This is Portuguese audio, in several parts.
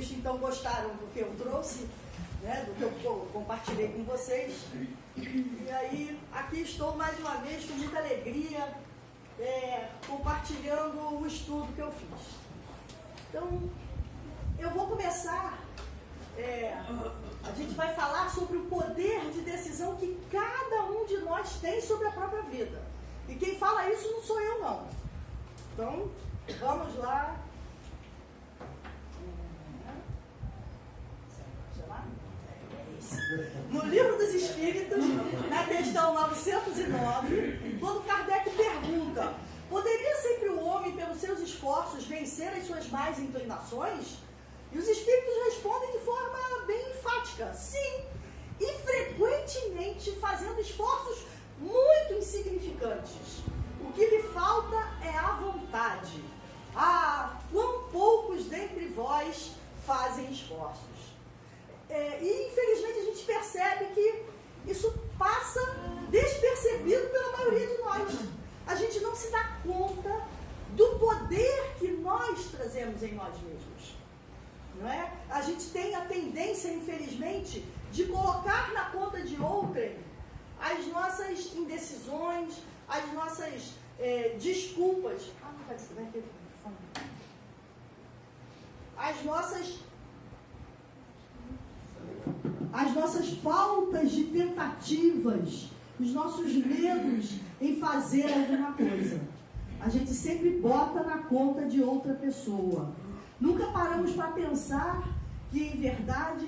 visto, então gostaram do que eu trouxe, né, do que eu compartilhei com vocês. E aí, aqui estou mais uma vez com muita alegria, compartilhando o estudo que eu fiz. Então, eu vou começar, a gente vai falar sobre o poder de decisão que cada um de nós tem sobre a própria vida. E quem fala isso não sou eu, não. Então, vamos lá. No Livro dos Espíritos, na questão 909, quando Kardec pergunta: poderia sempre o homem, pelos seus esforços, vencer as suas más inclinações? E os Espíritos respondem de forma bem enfática: sim, e frequentemente fazendo esforços muito insignificantes. O que lhe falta é a vontade. Ah, quão poucos dentre vós fazem esforços. E infelizmente a gente percebe que isso passa despercebido pela maioria de nós. A gente não se dá conta do poder que nós trazemos em nós mesmos. Não é? A gente tem a tendência, infelizmente, de colocar na conta de outrem as nossas indecisões, as nossas desculpas. As nossas faltas de tentativas, os nossos medos em fazer alguma coisa. A gente sempre bota na conta de outra pessoa. Nunca paramos para pensar que, em verdade,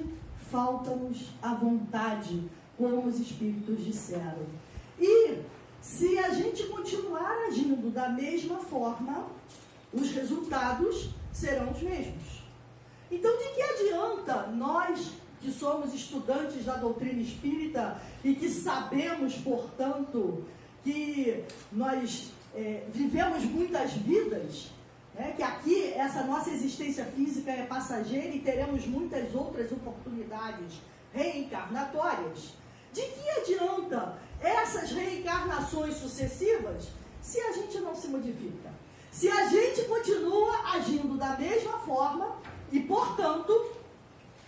falta-nos a vontade, como os Espíritos disseram. E, se a gente continuar agindo da mesma forma, os resultados serão os mesmos. Então, de que adianta nós, que somos estudantes da doutrina espírita e que sabemos, portanto, que nós vivemos muitas vidas, que aqui essa nossa existência física é passageira e teremos muitas outras oportunidades reencarnatórias. De que adianta essas reencarnações sucessivas se a gente não se modifica? Se a gente continua agindo da mesma forma e, portanto,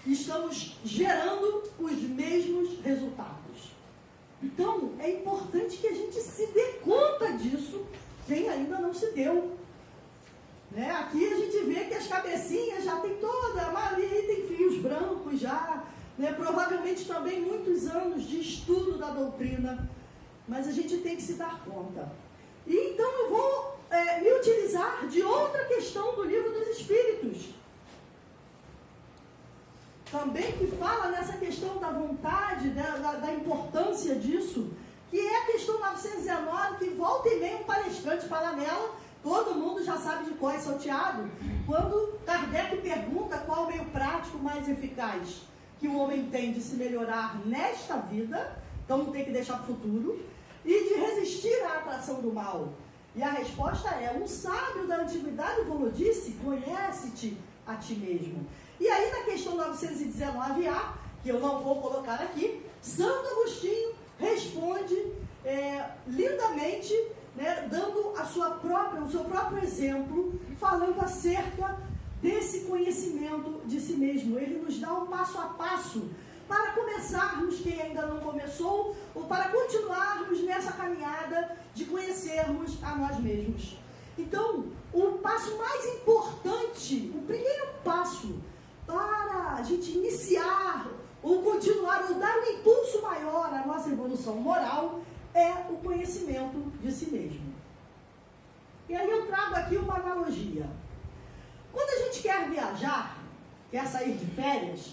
estamos gerando os mesmos resultados. Então, é importante que a gente se dê conta disso, quem ainda não se deu. Aqui a gente vê que as cabecinhas já tem toda, a maioria tem fios brancos já, provavelmente também muitos anos de estudo da doutrina, mas a gente tem que se dar conta. E então eu vou me utilizar de outra questão do Livro dos Espíritos, também que fala nessa questão da vontade, da importância disso, que é a questão 919, que volta e meia um palestrante fala nela, todo mundo já sabe de cor e salteado, quando Kardec pergunta qual o meio prático mais eficaz que o homem tem de se melhorar nesta vida, então não tem que deixar para o futuro, e de resistir à atração do mal. E a resposta é: um sábio da antiguidade, como eu disse, conhece-te a ti mesmo. E aí na questão 919A, que eu não vou colocar aqui, Santo Agostinho responde lindamente, dando o seu próprio exemplo, falando acerca desse conhecimento de si mesmo. Ele nos dá um passo a passo para começarmos, quem ainda não começou, ou para continuarmos nessa caminhada de conhecermos a nós mesmos. Então, o passo mais importante, o primeiro passo para a gente iniciar, ou continuar, ou dar um impulso maior à nossa evolução moral, é o conhecimento de si mesmo. E aí eu trago aqui uma analogia. Quando a gente quer viajar, quer sair de férias,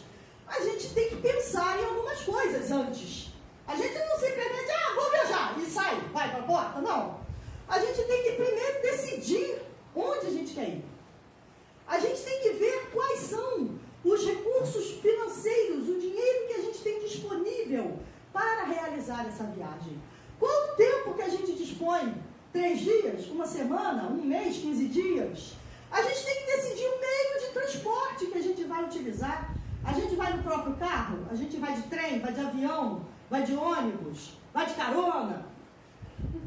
a gente tem que pensar em algumas coisas antes. A gente não simplesmente, vou viajar, e sai, vai para a porta, não. A gente tem que primeiro decidir onde a gente quer ir. A gente tem que ver quais são os recursos financeiros, o dinheiro que a gente tem disponível para realizar essa viagem. Qual o tempo que a gente dispõe? 3 dias? 1 semana? 1 mês? 15 dias? A gente tem que decidir o meio de transporte que a gente vai utilizar. A gente vai no próprio carro? A gente vai de trem? Vai de avião? Vai de ônibus? Vai de carona?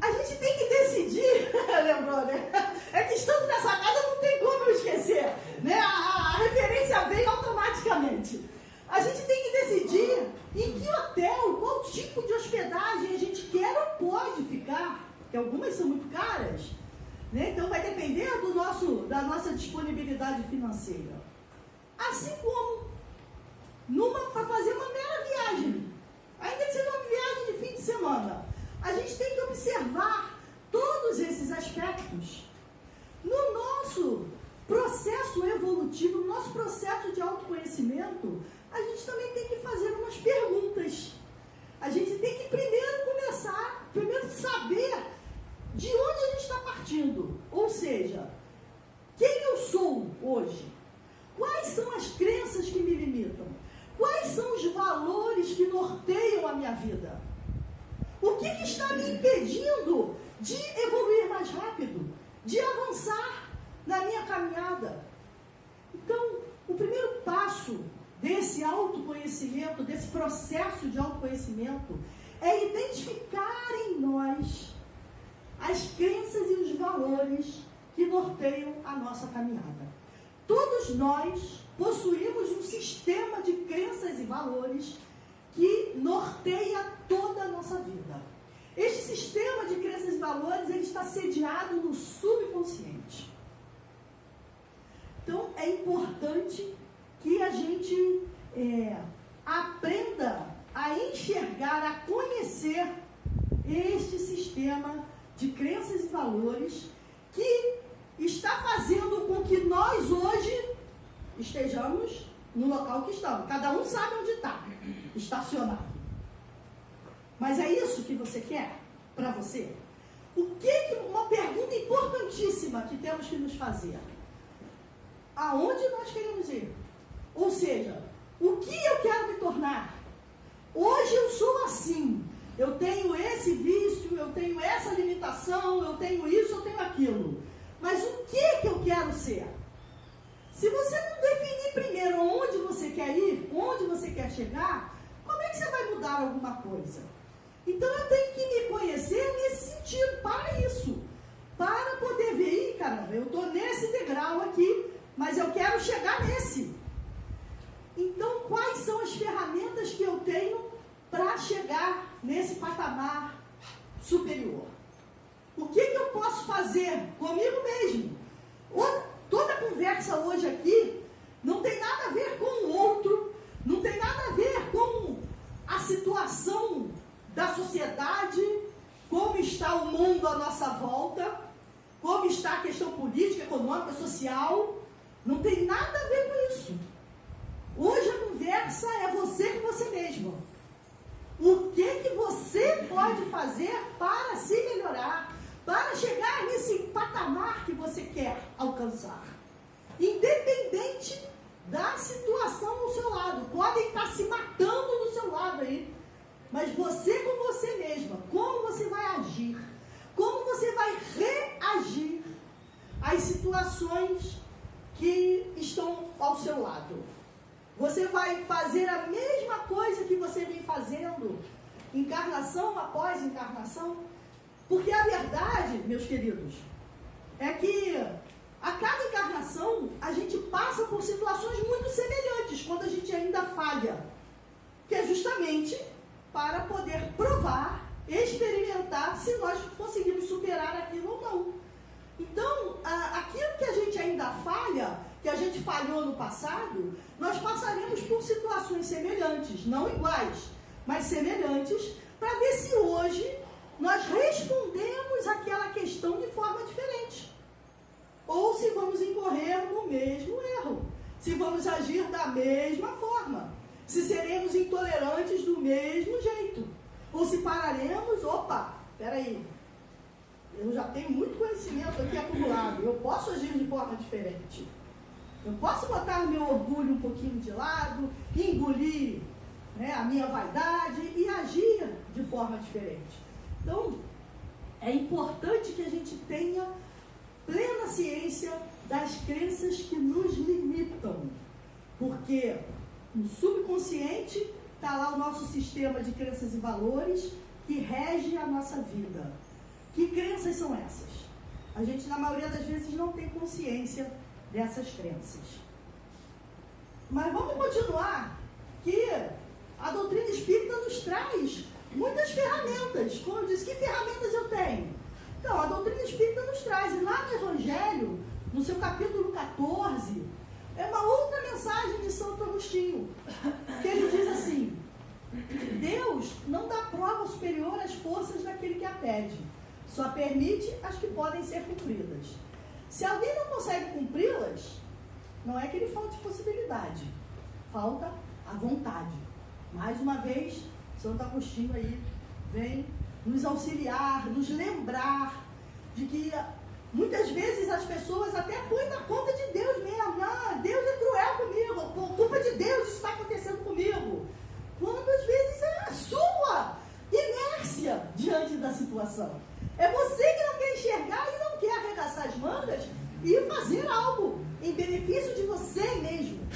A gente tem que decidir, lembrou, né? É que estando nessa casa não tem como eu esquecer, né? A referência veio automaticamente. Exatamente. A gente tem que decidir em que hotel, qual tipo de hospedagem a gente quer ou pode ficar, porque algumas são muito caras, né? Então vai depender da nossa disponibilidade financeira. Assim como para fazer uma mera viagem, ainda que seja uma viagem de fim de semana, a gente tem que observar todos esses aspectos. No nosso processo evolutivo, no nosso processo de autoconhecimento, a gente também tem que fazer umas perguntas. A gente tem que primeiro saber de onde a gente está partindo. Ou seja, quem eu sou hoje? Quais são as crenças que me limitam? Quais são os valores que norteiam a minha vida? O que está me impedindo de evoluir mais rápido? De avançar na minha caminhada? Então, o primeiro passo desse autoconhecimento, desse processo de autoconhecimento, é identificar em nós as crenças e os valores que norteiam a nossa caminhada. Todos nós possuímos um sistema de crenças e valores que norteia toda a nossa vida. Este sistema de crenças e valores, ele está sediado no subconsciente. Então, é importante que a gente aprenda a enxergar, a conhecer este sistema de crenças e valores que está fazendo com que nós hoje estejamos no local que estamos. Cada um sabe onde está, estacionado. Mas é isso que você quer para você? Uma pergunta importantíssima que temos que nos fazer. Aonde nós queremos ir? Ou seja, o que eu quero me tornar? Hoje eu sou assim. Eu tenho esse vício, eu tenho essa limitação, eu tenho isso, eu tenho aquilo. Mas o que eu quero ser? Se você não definir primeiro onde você quer ir, onde você quer chegar, como é que você vai mudar alguma coisa? Então eu tenho que me conhecer nesse sentido, para isso. Para poder ver, caramba, eu estou nesse degrau aqui, mas eu quero chegar nesse. Então, quais são as ferramentas que eu tenho para chegar nesse patamar superior? O que eu posso fazer comigo mesmo? Toda a conversa hoje aqui não tem nada a ver com o outro, não tem nada a ver com a situação da sociedade, como está o mundo à nossa volta, como está a questão política, econômica, social. Não tem nada a ver com isso. Hoje a conversa é você com você mesmo. O que você pode fazer para se melhorar, para chegar nesse patamar que você quer alcançar? Independente da situação ao seu lado. Podem estar se matando do seu lado aí. Mas você com você mesma, como você vai agir? Como você vai reagir às situações que estão ao seu lado? Você vai fazer a mesma coisa que você vem fazendo, encarnação após encarnação? Porque a verdade, meus queridos, é que a cada encarnação a gente passa por situações muito semelhantes quando a gente ainda falha, que é justamente para poder provar, experimentar se nós conseguimos superar aquilo ou não. Então, aquilo que a gente ainda falha, que a gente falhou no passado, nós passaremos por situações semelhantes, não iguais, mas semelhantes, para ver se hoje nós respondemos aquela questão de forma diferente. Ou se vamos incorrer no mesmo erro, se vamos agir da mesma forma, se seremos intolerantes do mesmo jeito, ou se pararemos, peraí, eu já tenho muito conhecimento aqui acumulado, eu posso agir de forma diferente. Eu posso botar meu orgulho um pouquinho de lado, engolir, né, a minha vaidade e agir de forma diferente. Então, é importante que a gente tenha plena ciência das crenças que nos limitam, porque no subconsciente está lá o nosso sistema de crenças e valores que rege a nossa vida. Que crenças são essas? A gente, na maioria das vezes, não tem consciência dessas crenças. Mas vamos continuar, que a doutrina espírita nos traz muitas ferramentas. Como eu disse, que ferramentas eu tenho? Então, a doutrina espírita nos traz, e lá no Evangelho, no seu capítulo 14, é uma outra mensagem de Santo Agostinho, que ele diz assim: Deus não dá prova superior às forças daquele que a pede, só permite as que podem ser cumpridas. Se alguém não consegue cumpri-las, não é que ele falte possibilidade, falta a vontade. Mais uma vez, Santo Agostinho aí vem nos auxiliar, nos lembrar de que muitas vezes as pessoas até põem na conta de Deus mesmo. Ah, Deus é cruel comigo, por culpa de Deus isso está acontecendo comigo. Quando às vezes é a sua inércia diante da situação. É você que não quer enxergar e não quer arregaçar as mangas e fazer algo em benefício de você mesmo.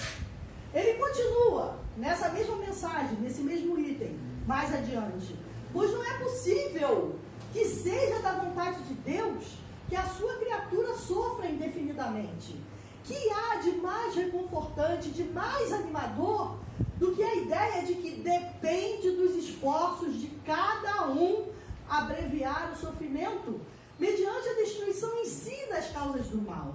Ele continua nessa mesma mensagem, nesse mesmo item, mais adiante. Pois não é possível que seja da vontade de Deus que a sua criatura sofra indefinidamente. Que há de mais reconfortante, de mais animador, do que a ideia de que depende dos esforços de cada um abreviar o sofrimento mediante a destruição em si das causas do mal.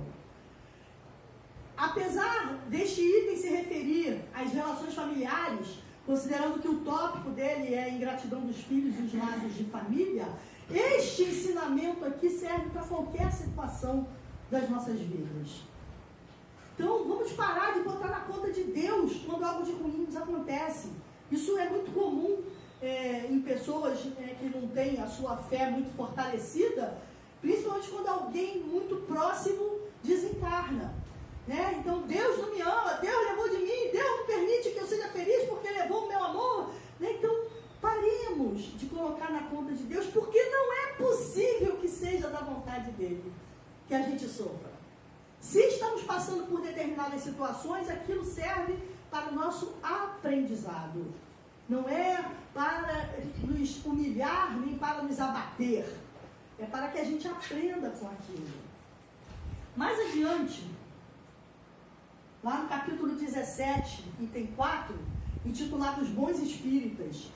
Apesar deste item se referir às relações familiares, considerando que o tópico dele é a ingratidão dos filhos e os laços de família, este ensinamento aqui serve para qualquer situação das nossas vidas. Então, vamos parar de botar na conta de Deus quando algo de ruim nos acontece. Isso é muito comum em pessoas que não têm a sua fé muito fortalecida, principalmente quando alguém muito próximo desencarna. Né? Então, Deus não me ama, Deus levou de mim, Deus não permite que eu seja feliz porque levou o meu amor. Né? Então, paremos de colocar na conta de Deus, porque não é possível que seja da vontade dele que a gente sofra. Se estamos passando por determinadas situações, aquilo serve para o nosso aprendizado. Não é para nos humilhar, nem para nos abater. É para que a gente aprenda com aquilo. Mais adiante, lá no capítulo 17, item 4, intitulado Os Bons Espíritas,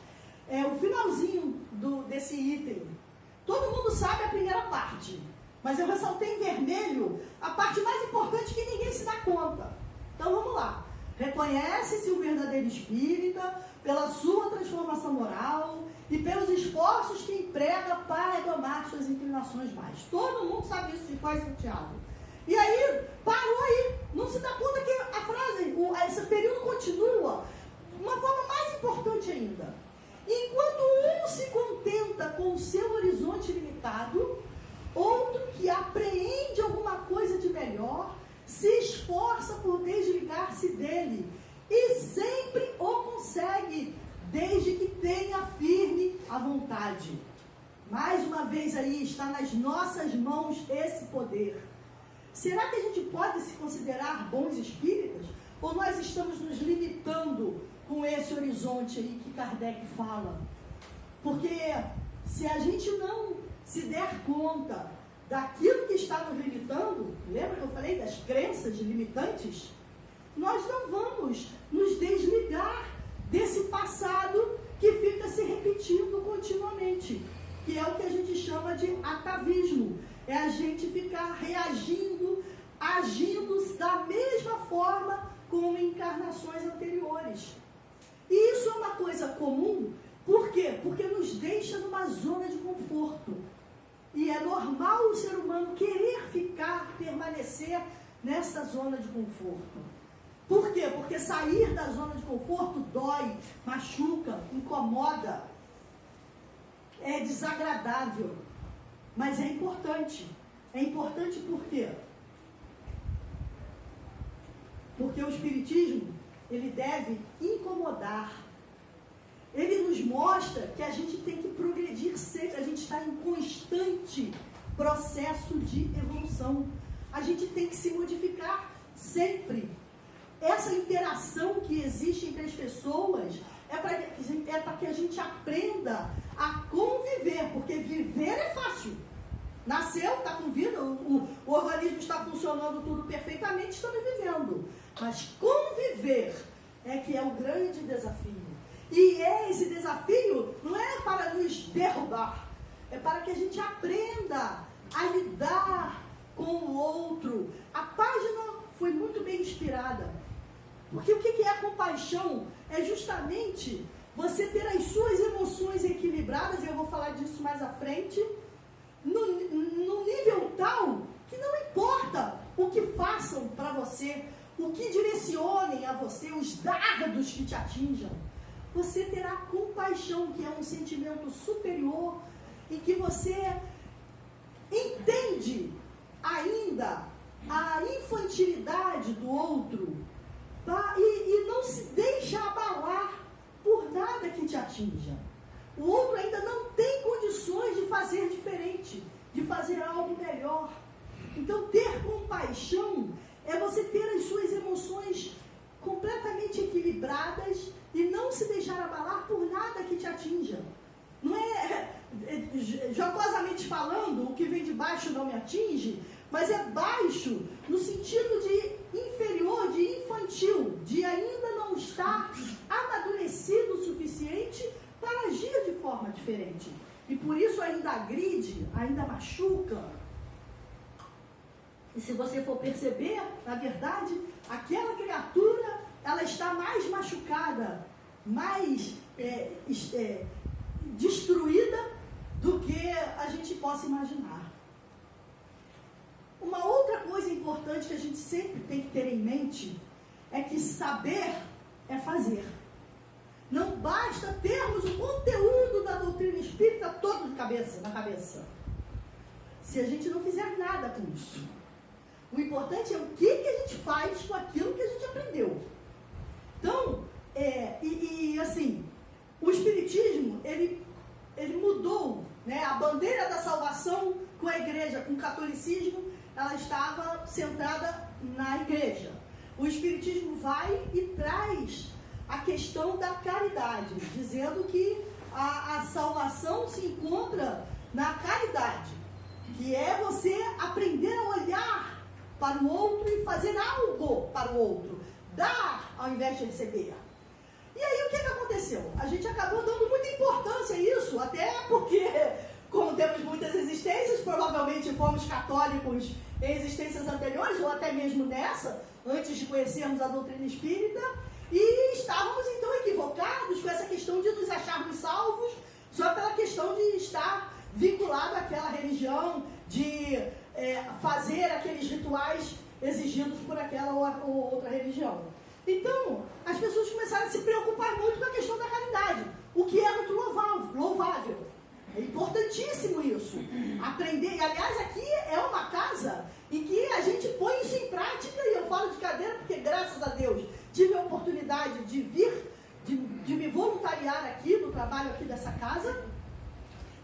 o finalzinho desse item. Todo mundo sabe a primeira parte, mas eu ressaltei em vermelho a parte mais importante que ninguém se dá conta. Então vamos lá. Reconhece-se o verdadeiro espírita pela sua transformação moral e pelos esforços que emprega para domar suas inclinações mais. Todo mundo sabe isso de quase Santiago. E aí, parou aí. Não se dá conta que a frase, esse período continua. Uma forma mais importante ainda. Enquanto um se contenta com o seu horizonte limitado, outro que apreende alguma coisa de melhor, se esforça por desligar-se dele e sempre o consegue, desde que tenha firme a vontade. Mais uma vez aí, está nas nossas mãos esse poder. Será que a gente pode se considerar bons espíritas? Ou nós estamos nos limitando com esse horizonte aí que Kardec fala? Porque se a gente não se der conta daquilo que está nos limitando, lembra que eu falei das crenças limitantes? Nós não vamos nos desligar desse passado que fica se repetindo continuamente, que é o que a gente chama de atavismo. É a gente ficar reagindo, agindo da mesma forma como em encarnações anteriores. E isso é uma coisa comum, por quê? Porque nos deixa numa zona de conforto. E é normal o ser humano querer permanecer nessa zona de conforto. Por quê? Porque sair da zona de conforto dói, machuca, incomoda, é desagradável. Mas é importante. É importante por quê? Porque o Espiritismo, ele deve incomodar. Ele nos mostra que a gente tem que progredir sempre, a gente está em constante processo de evolução. A gente tem que se modificar sempre. Essa interação que existe entre as pessoas é para que a gente aprenda a conviver, porque viver é fácil. Nasceu, está com vida, o organismo está funcionando tudo perfeitamente, estamos vivendo. Mas conviver é que é o grande desafio. E esse desafio não é para nos derrubar, é para que a gente aprenda a lidar com o outro. A página foi muito bem inspirada. Porque o que é a compaixão? É justamente você ter as suas emoções equilibradas, e eu vou falar disso mais à frente, no nível tal que não importa o que façam para você, o que direcionem a você, os dardos que te atinjam. Você terá compaixão, que é um sentimento superior, em que você entende ainda a infantilidade do outro, tá? E não se deixa abalar por nada que te atinja. O outro ainda não tem condições de fazer diferente, de fazer algo melhor. Então, ter compaixão é você ter as suas emoções completamente equilibradas e não se deixar abalar por nada que te atinja. Não é, jocosamente falando, o que vem de baixo não me atinge, mas é baixo no sentido de inferior, de infantil, de ainda não estar amadurecido o suficiente para agir de forma diferente. E por isso ainda agride, ainda machuca. E se você for perceber, na verdade, aquela criatura, ela está mais machucada, mais destruída do que a gente possa imaginar. Uma outra coisa importante que a gente sempre tem que ter em mente é que saber é fazer. Não basta termos o conteúdo da doutrina espírita todo na cabeça, se a gente não fizer nada com isso. O importante é o que a gente faz com aquilo que a gente aprendeu. Então, assim, o Espiritismo, ele mudou, né? A bandeira da salvação com a igreja, com o catolicismo, ela estava centrada na igreja. O Espiritismo vai e traz a questão da caridade, dizendo que a salvação se encontra na caridade, que é você aprender a olhar para o outro e fazer algo para o outro, dar ao invés de receber. E aí o que aconteceu? A gente acabou dando muita importância a isso, até porque, como temos muitas existências, provavelmente fomos católicos em existências anteriores, ou até mesmo nessa, antes de conhecermos a doutrina espírita, e estávamos então equivocados com essa questão de nos acharmos salvos só pela questão de estar vinculado àquela religião, de fazer aqueles rituais exigidos por aquela ou outra religião. Então, as pessoas começaram a se preocupar muito com a questão da caridade, o que é muito louvável. É importantíssimo isso. Aprender, e aliás, aqui é uma casa em que a gente põe isso em prática, e eu falo de cadeira porque, graças a Deus, tive a oportunidade de vir, de me voluntariar aqui, no trabalho aqui dessa casa.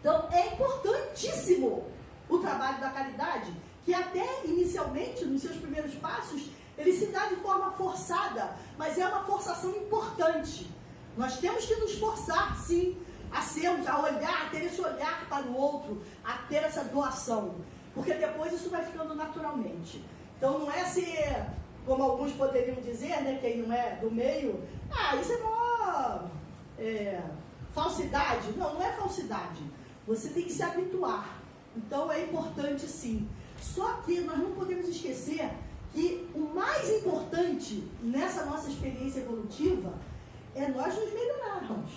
Então, é importantíssimo o trabalho da caridade, que até inicialmente, nos seus primeiros passos, ele se dá de forma forçada, mas é uma forçação importante. Nós temos que nos forçar, sim, a sermos, a olhar, a ter esse olhar para o outro, a ter essa doação, porque depois isso vai ficando naturalmente. Então não é ser, como alguns poderiam dizer, né, quem não é do meio, isso é mó falsidade. Não, não é falsidade. Você tem que se habituar. Então é importante sim. Só que nós não podemos esquecer que o mais importante nessa nossa experiência evolutiva é nós nos melhorarmos.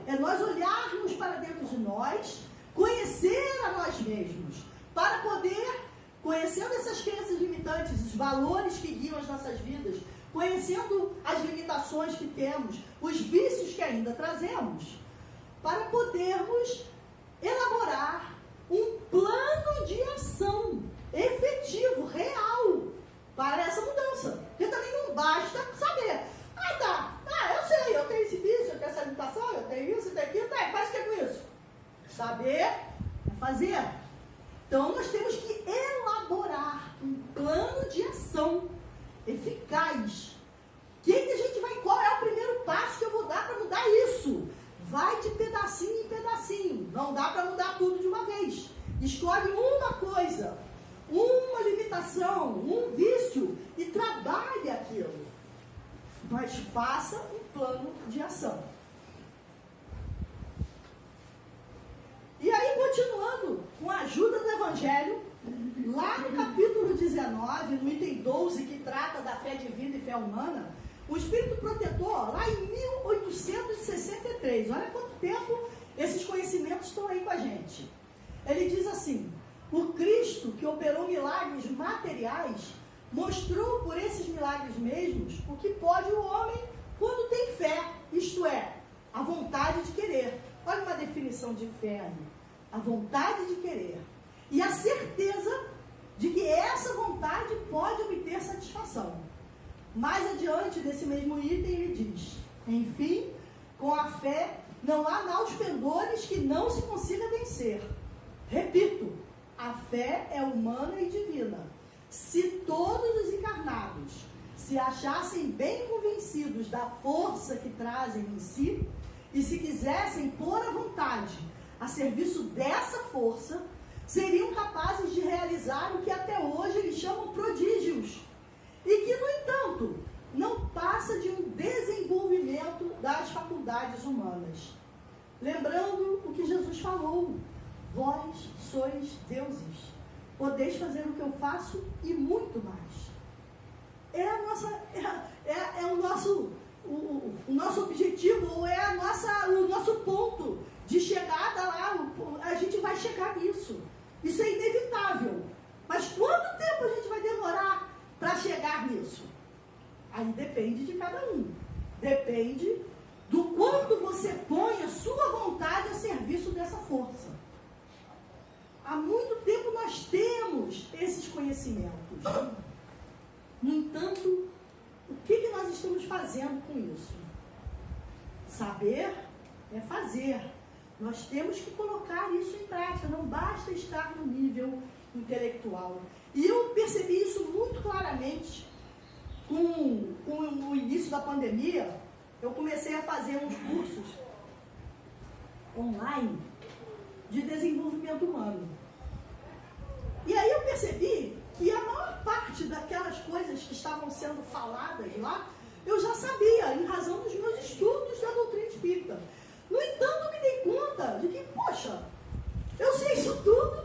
É nós olharmos para dentro de nós, conhecer a nós mesmos, para poder, conhecendo essas crenças limitantes, os valores que guiam as nossas vidas, conhecendo as limitações que temos, os vícios que ainda trazemos, para podermos elaborar um plano de ação efetivo, real, para essa mudança. Porque também não basta saber. Eu sei, eu tenho esse vício, eu tenho essa limitação, eu tenho isso, eu tenho aquilo, faz o que com isso? Saber é fazer. Então nós temos que elaborar um plano de ação eficaz. Qual é o primeiro passo que eu vou dar para mudar isso? Vai de pedacinho em pedacinho. Não dá para mudar tudo de uma vez. Escolhe uma coisa, uma limitação, um vício e trabalhe aquilo. mas faça um plano de ação. E aí, continuando com a ajuda do Evangelho, lá no capítulo 19, no item 12, que trata da fé divina e fé humana, o Espírito Protetor, lá em 1863, olha quanto tempo esses conhecimentos estão aí com a gente. Ele diz assim: o Cristo que operou milagres materiais, mostrou por esses milagres mesmos o que pode o homem quando tem fé, isto é, a vontade de querer. Olha uma definição de fé aí. A vontade de querer. E a certeza de que essa vontade pode obter satisfação. Mais adiante desse mesmo item ele diz: enfim, com a fé não há maus pendores que não se consiga vencer. Repito, a fé é humana e divina. Se todos os encarnados se achassem bem convencidos da força que trazem em si, e se quisessem pôr a vontade a serviço dessa força, seriam capazes de realizar o que até hoje eles chamam prodígios, e que, no entanto, não passa de um desenvolvimento das faculdades humanas. Lembrando o que Jesus falou: vós sois deuses, podeis fazer o que eu faço e muito mais. É o nosso objetivo, ou é o nosso ponto de chegada lá. A gente vai chegar nisso. Isso é inevitável. Mas quanto tempo a gente vai demorar para chegar nisso? Aí depende de cada um. Depende do quanto você põe a sua vontade a serviço dessa força. Há muito tempo nós temos esses conhecimentos. No entanto, o que nós estamos fazendo com isso? Saber é fazer. Nós temos que colocar isso em prática. Não basta estar no nível intelectual. E eu percebi isso muito claramente com o início da pandemia. Eu comecei a fazer uns cursos online de desenvolvimento humano. E aí eu percebi que a maior parte daquelas coisas que estavam sendo faladas lá, eu já sabia, em razão dos meus estudos da doutrina espírita. No entanto, eu me dei conta de que, poxa, eu sei isso tudo,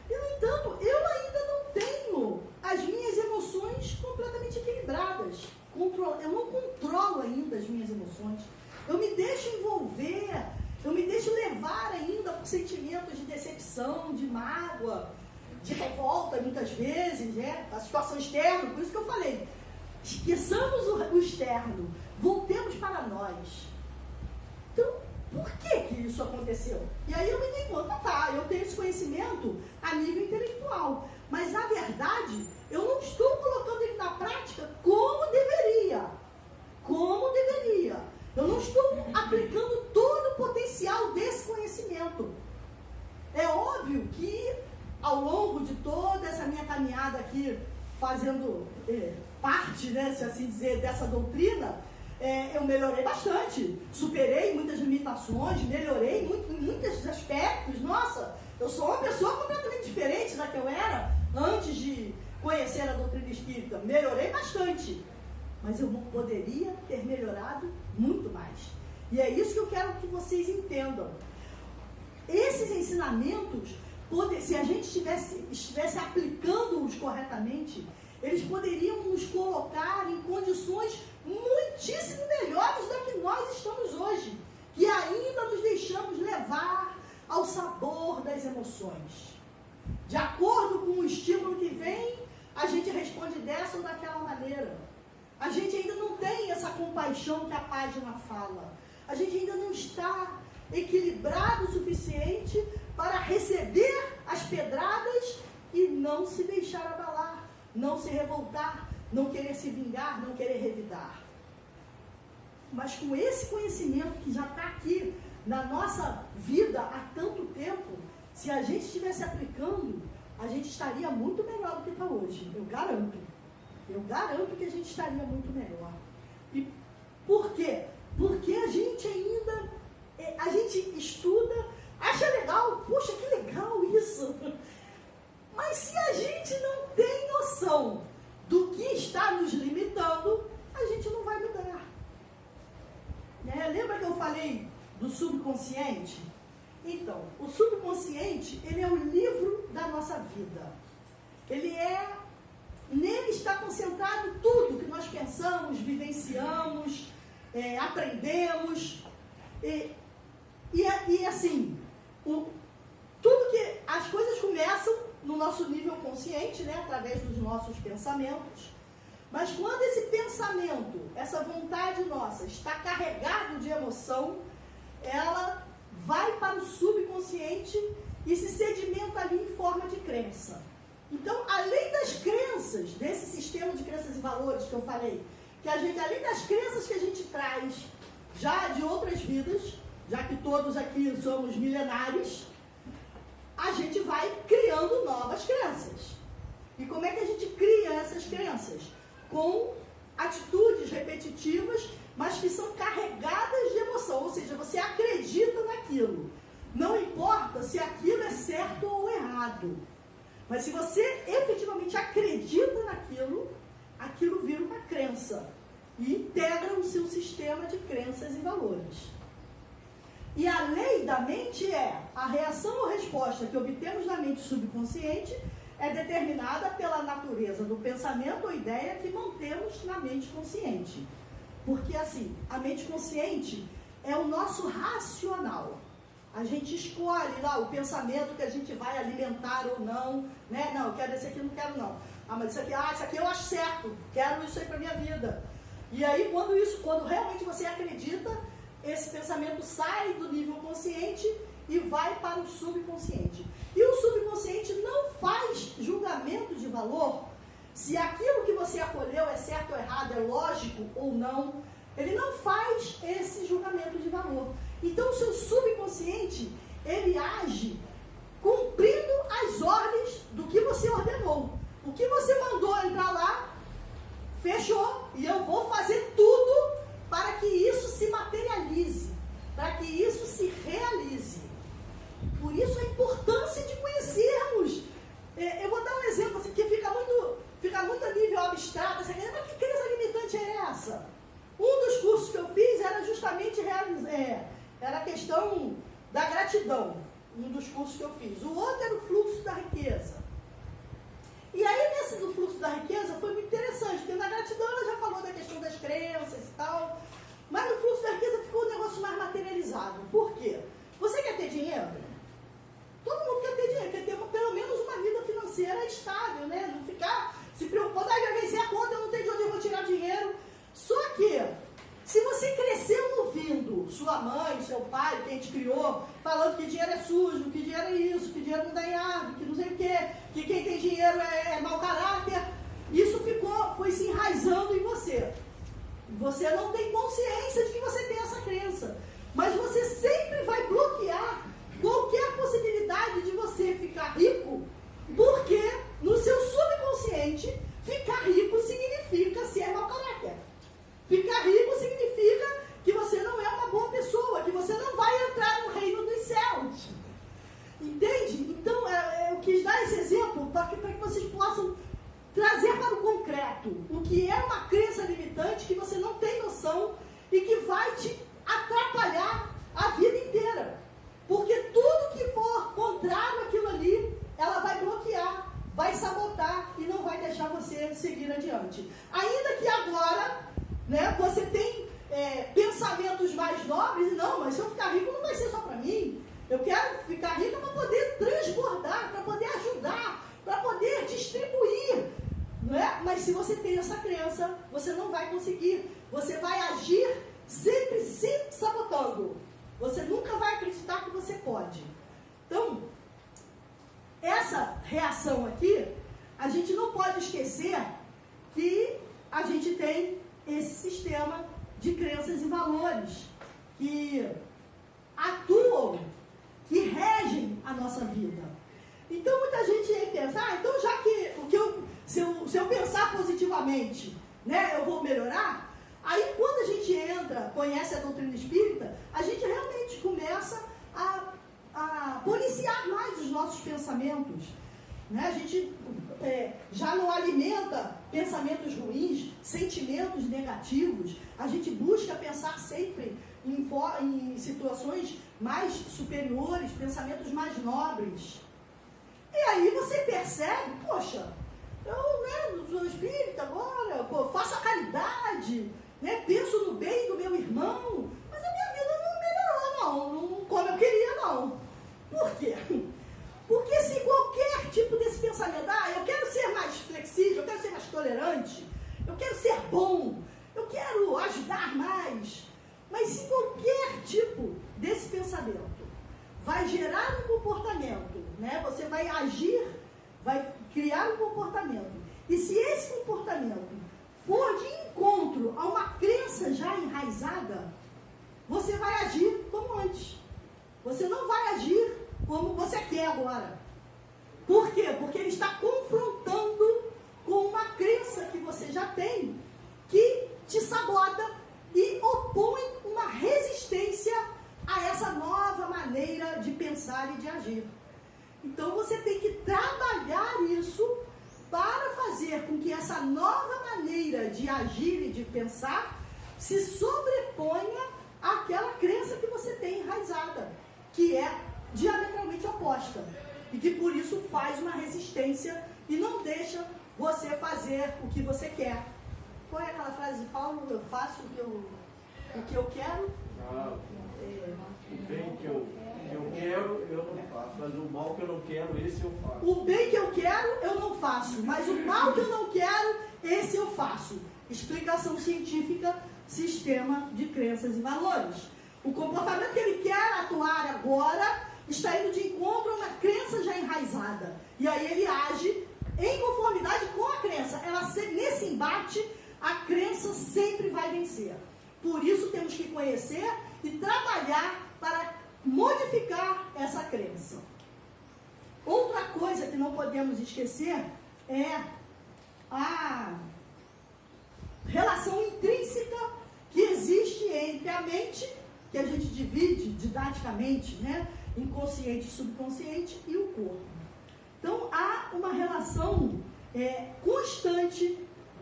e no entanto, eu ainda não tenho as minhas emoções completamente equilibradas. Eu não controlo ainda as minhas emoções. Eu me deixo envolver, eu me deixo levar ainda por sentimentos de decepção, de mágoa, de revolta, muitas vezes, né? A situação externa. Por isso que eu falei, esqueçamos o externo, voltemos para nós. Então, por que isso aconteceu? E aí eu me dei conta, eu tenho esse conhecimento a nível intelectual, mas na verdade eu não estou colocando ele na prática como deveria. Eu não estou aplicando todo o potencial desse conhecimento. É óbvio que ao longo de toda essa minha caminhada aqui, fazendo parte, né, se assim dizer, dessa doutrina, eu melhorei bastante. Superei muitas limitações, melhorei em muitos aspectos. Nossa, eu sou uma pessoa completamente diferente da que eu era antes de conhecer a doutrina espírita. Melhorei bastante. Mas eu poderia ter melhorado muito mais. E é isso que eu quero que vocês entendam. Esses ensinamentos, se a gente estivesse aplicando-os corretamente, eles poderiam nos colocar em condições muitíssimo melhores da que nós estamos hoje, que ainda nos deixamos levar ao sabor das emoções. De acordo com o estímulo que vem, a gente responde dessa ou daquela maneira. A gente ainda não tem essa compaixão que a página fala. A gente ainda não está equilibrado o suficiente para receber as pedradas e não se deixar abalar, não se revoltar, não querer se vingar, não querer revidar. Mas com esse conhecimento que já está aqui na nossa vida há tanto tempo, se a gente estivesse aplicando, a gente estaria muito melhor do que está hoje, eu garanto. Eu garanto que a gente estaria muito melhor. E por quê? Porque a gente estuda, acha legal, poxa, que legal isso. Mas se a gente não tem noção do que está nos limitando, a gente não vai mudar. falei do subconsciente? Então, o subconsciente, ele é o livro da nossa vida. Nele está concentrado tudo que nós pensamos, vivenciamos, aprendemos. E assim, tudo que as coisas começam no nosso nível consciente, né, através dos nossos pensamentos. Mas quando esse pensamento, essa vontade nossa, está carregado de emoção, ela vai para o subconsciente e se sedimenta ali em forma de crença. Então, além das crenças, desse sistema de crenças e valores que eu falei, que a gente, além das crenças que a gente traz já de outras vidas, já que todos aqui somos milenares, a gente vai criando novas crenças. E como é que a gente cria essas crenças? Com atitudes repetitivas, mas que são carregadas de emoção, ou seja, você acredita naquilo. Não importa se aquilo é certo ou errado, mas se você efetivamente acredita naquilo, aquilo vira uma crença e integra o seu sistema de crenças e valores. E a lei da mente é a reação ou resposta que obtemos na mente subconsciente é determinada pela natureza do pensamento ou ideia que mantemos na mente consciente. Porque assim, a mente consciente é o nosso racional. A gente escolhe lá o pensamento que a gente vai alimentar ou não, né? Não, eu quero esse aqui, não quero não. Mas isso aqui eu acho certo, quero isso aí para minha vida. E aí, quando realmente você acredita, esse pensamento sai do nível consciente e vai para o subconsciente. E o subconsciente não faz julgamento de valor se aquilo que você acolheu é certo ou errado, é lógico ou não. Ele não faz esse julgamento de valor. Então, o seu subconsciente, ele age cumprindo as ordens do que você ordenou. O que você mandou entrar lá, fechou. E eu vou fazer tudo para que isso se materialize, para que isso se realize. Por isso a importância de conhecermos. Eu vou dar um exemplo assim, que fica muito a nível abstrato. Mas que crença limitante é essa? Um dos cursos que eu fiz era justamente era a questão da gratidão. Um dos cursos que eu fiz. O outro era o fluxo da riqueza. E aí, nesse do fluxo da riqueza, foi muito interessante, porque na gratidão ela já falou da questão das crenças e tal, mas no fluxo da riqueza ficou um negócio mais materializado. Por quê? Você quer ter dinheiro? Todo mundo quer ter dinheiro, quer ter pelo menos uma vida financeira estável, né? Não ficar se preocupando, vai vencer a conta, eu não tenho de onde eu vou tirar dinheiro. Só que, se você cresceu ouvindo sua mãe, seu pai, quem te criou, falando que dinheiro é sujo, que dinheiro é isso, que dinheiro não dá em árvore, que não sei o quê, que quem tem dinheiro é mau caráter, isso foi se enraizando em você. Você não tem consciência de que você tem essa crença, mas você sempre vai bloquear qualquer possibilidade de você ficar rico, porque no seu subconsciente, ficar rico significa ser mau caráter. Ficar rico significa que você não é uma boa pessoa, que você não vai entrar no reino dos céus. Entende? Então, eu quis dar esse exemplo para que vocês possam trazer para o concreto o que é uma crença limitante que você não tem noção e que vai te atrapalhar a vida inteira. Porque tudo que for contrário àquilo ali, ela vai bloquear, vai sabotar e não vai deixar você seguir adiante. Ainda que agora, né, você tem pensamentos mais nobres, não, mas se eu ficar rico não vai ser só para mim. Eu quero ficar rico para poder transbordar, para poder ajudar, para poder distribuir. Né? Mas se você tem essa crença, você não vai conseguir. Você vai agir sempre se sabotando. Você nunca vai acreditar que você pode. Então, essa reação aqui, a gente não pode esquecer que a gente tem esse sistema de crenças e valores que atuam, que regem a nossa vida. Então, muita gente aí pensa, então já que se eu pensar positivamente, né, eu vou melhorar. Aí, quando a gente conhece a doutrina espírita, a gente realmente começa a policiar mais os nossos pensamentos. Né? A gente já não alimenta pensamentos ruins, sentimentos negativos. A gente busca pensar sempre em em situações mais superiores, pensamentos mais nobres. E aí você percebe, poxa, eu sou espírita agora, faço a caridade, penso no bem do meu irmão, mas a minha vida não melhorou, não como eu queria, não. Por quê? Porque se qualquer tipo desse pensamento, eu quero ser mais flexível, eu quero ser mais tolerante, eu quero ser bom, eu quero ajudar mais, mas se qualquer tipo desse pensamento vai gerar um comportamento, você vai agir, vai criar um comportamento, e se esse comportamento for de encontro a uma crença já enraizada, você vai agir como antes. Você não vai agir como você quer agora. Por quê? Porque ele está confrontando com uma crença que você já tem, que te sabota e opõe uma resistência a essa nova maneira de pensar e de agir. Então você tem que trabalhar isso para fazer com que essa nova maneira de agir e de pensar se sobreponha àquela crença que você tem enraizada, que é diametralmente oposta, e que por isso faz uma resistência e não deixa você fazer o que você quer. Qual é aquela frase de Paulo? Eu faço o que eu quero? O bem que eu quero, eu não faço, mas o mal que eu não quero, esse eu faço. O bem que eu quero, eu não faço, mas o mal que eu não quero, esse eu faço. Explicação científica, sistema de crenças e valores. O comportamento que ele quer atuar agora está indo de encontro a uma crença já enraizada. E aí ele age em conformidade com a crença. Nesse embate, a crença sempre vai vencer. Por isso temos que conhecer e trabalhar para modificar essa crença. Outra coisa que não podemos esquecer é a relação intrínseca que existe entre a mente, que a gente divide didaticamente, inconsciente e subconsciente, e o corpo. Então há uma relação constante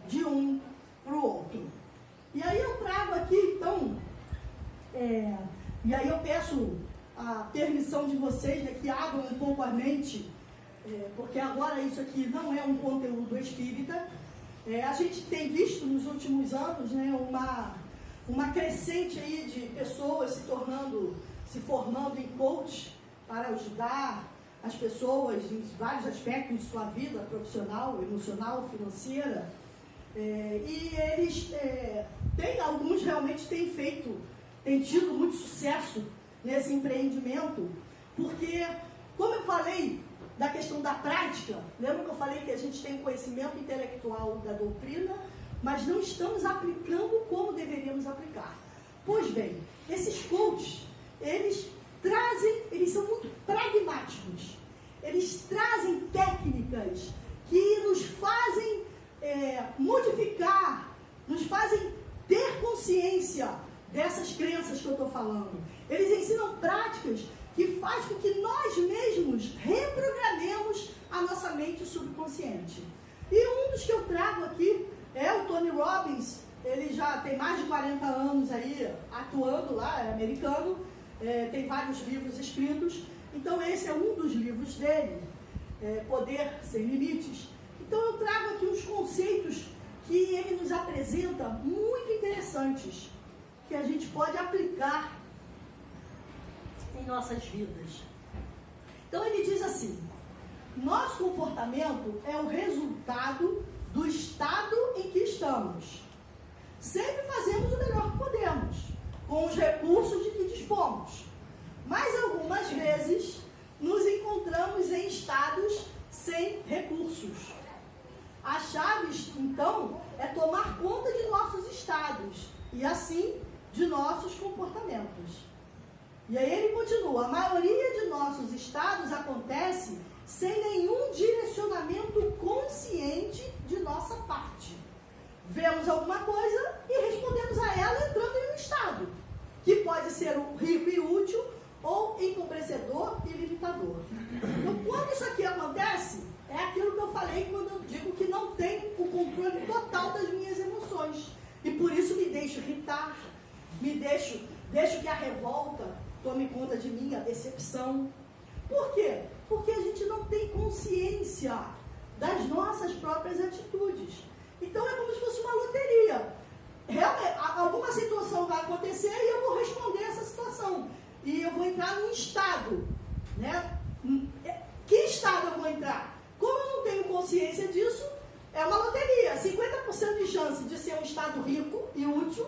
de um para o outro. E aí eu trago aqui, então, e aí eu peço a permissão de vocês, que abram um pouco a mente, porque agora isso aqui não é um conteúdo espírita. A gente tem visto nos últimos anos, uma crescente aí de pessoas se formando em coach para ajudar as pessoas em vários aspectos de sua vida profissional, emocional, financeira. E eles alguns realmente têm tido muito sucesso nesse empreendimento, porque, como eu falei da questão da prática, lembra que eu falei que a gente tem conhecimento intelectual da doutrina, mas não estamos aplicando como deveríamos aplicar. Pois bem, esses coaches, eles são muito pragmáticos, eles trazem técnicas que nos fazem modificar, nos fazem ter consciência dessas crenças que eu estou falando. Eles ensinam práticas que fazem com que nós mesmos reprogramemos a nossa mente subconsciente. E um dos que eu trago aqui é o Tony Robbins. Ele já tem mais de 40 anos aí atuando lá, é americano, tem vários livros escritos. Então esse é um dos livros dele, Poder Sem Limites. Então eu trago aqui uns conceitos que ele nos apresenta muito interessantes, que a gente pode aplicar em nossas vidas. Então ele diz assim: nosso comportamento é o resultado do estado em que estamos. Sempre fazemos o melhor que podemos, com os recursos de que dispomos. Mas algumas vezes nos encontramos em estados sem recursos. A chave, então, é tomar conta de nossos estados e, assim, de nossos comportamentos. E aí ele continua: a maioria de nossos estados acontece sem nenhum direcionamento consciente de nossa parte. Vemos alguma coisa e respondemos a ela entrando em um estado, que pode ser rico e útil, ou empobrecedor e limitador. Então, quando isso aqui acontece, é aquilo que eu falei quando eu digo que não tenho o controle total das minhas emoções. E por isso me deixo irritar, me deixo deixo que a revolta tome conta de mim, a decepção. Por quê? Porque a gente não tem consciência das nossas próprias atitudes. Então é como se fosse uma loteria. Realmente, alguma situação vai acontecer e eu vou responder essa situação. E eu vou entrar num estado, né? Que estado eu vou entrar? Como eu não tenho consciência disso, é uma loteria. 50% de chance de ser um estado rico e útil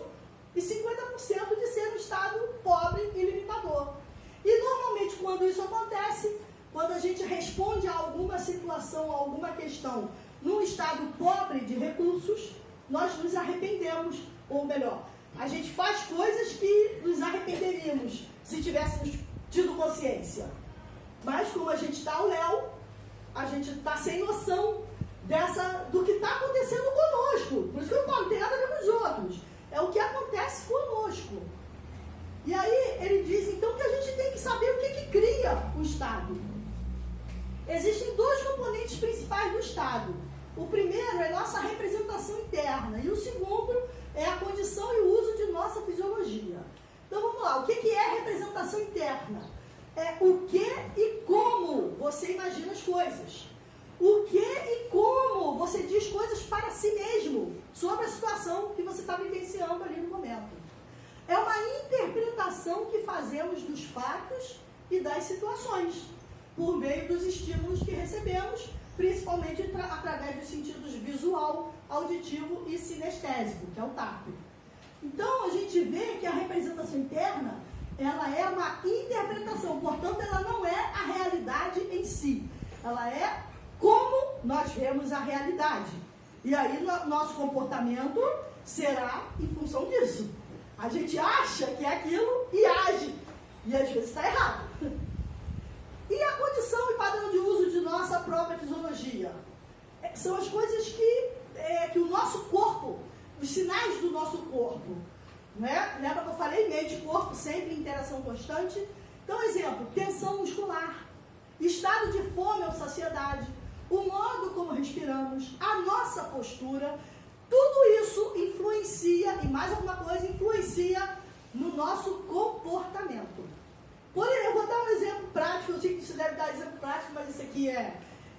e 50% de ser um estado pobre e limitador. E normalmente quando isso acontece, quando a gente responde a alguma situação, a alguma questão, num estado pobre de recursos, nós nos arrependemos, ou melhor, a gente faz coisas que nos arrependeríamos se tivéssemos tido consciência. Mas como a gente está ao léu, a gente está sem noção do que está acontecendo conosco. Por isso que eu falo, não tem nada a ver com os outros. É o que acontece conosco. E aí ele diz então que a gente tem que saber o que cria o Estado. Existem dois componentes principais do Estado. O primeiro é nossa representação interna e o segundo é a condição e o uso de nossa fisiologia. Então vamos lá, o que é representação interna? É o que e como você imagina as coisas. O que e como você diz coisas para si mesmo sobre a situação que você está vivenciando ali no momento. É uma interpretação que fazemos dos fatos e das situações, por meio dos estímulos que recebemos, principalmente através dos sentidos visual, auditivo e sinestésico, que é o tato. Então, a gente vê que a representação interna, ela é uma interpretação, portanto, ela não é a realidade em si. Ela é como nós vemos a realidade. E aí, nosso comportamento será em função disso. A gente acha que é aquilo e age. E às vezes está errado. E a condição e padrão de uso de nossa própria fisiologia? São as coisas que o nosso corpo, os sinais do nosso corpo, né? Lembra que eu falei? Mente e corpo sempre em interação constante. Então, exemplo, tensão muscular, estado de fome ou saciedade, o modo como respiramos, a nossa postura, tudo isso influencia, e mais alguma coisa, influencia no nosso comportamento. Porém, eu vou dar um exemplo prático, eu sei que isso deve dar exemplo prático, mas isso aqui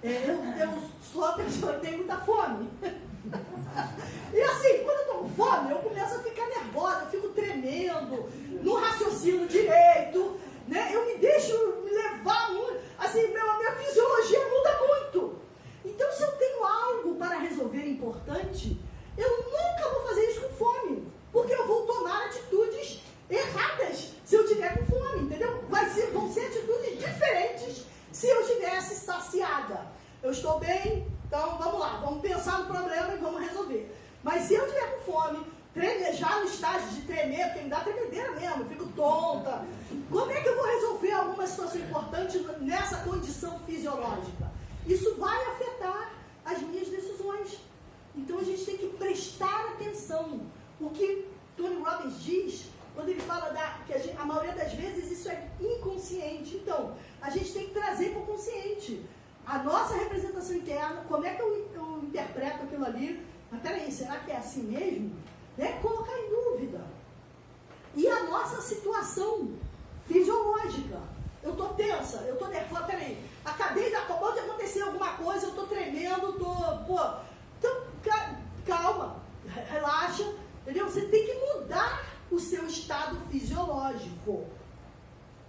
eu sou uma pessoa que tem muita fome. E assim, quando eu estou com fome, eu começo a ficar nervosa, eu fico tremendo, não raciocino direito, né? Eu me deixo levar muito, assim, minha fisiologia muda muito. Então, se eu tenho algo para resolver importante, eu nunca vou fazer isso com fome, porque eu vou tomar atitudes erradas se eu estiver com fome, entendeu? Vão ser atitudes diferentes se eu estivesse saciada. Eu estou bem, então vamos lá, vamos pensar no problema e vamos resolver. Mas se eu estiver com fome, já no estágio de tremer, porque me dá tremedeira mesmo, eu fico tonta. Como é que eu vou resolver alguma situação importante nessa condição fisiológica? Isso vai afetar as minhas decisões. Então a gente tem que prestar atenção. O que Tony Robbins diz, quando ele fala que a maioria das vezes isso é inconsciente. Então, a gente tem que trazer para o consciente a nossa representação interna, como é que eu interpreto aquilo ali. Mas peraí, será que é assim mesmo? Né? Colocar em dúvida. E a nossa situação fisiológica. Eu estou tensa, eu estou nervosa, peraí, acabou de acontecer alguma coisa, eu estou tremendo, então calma, relaxa, entendeu? Você tem que mudar o seu estado fisiológico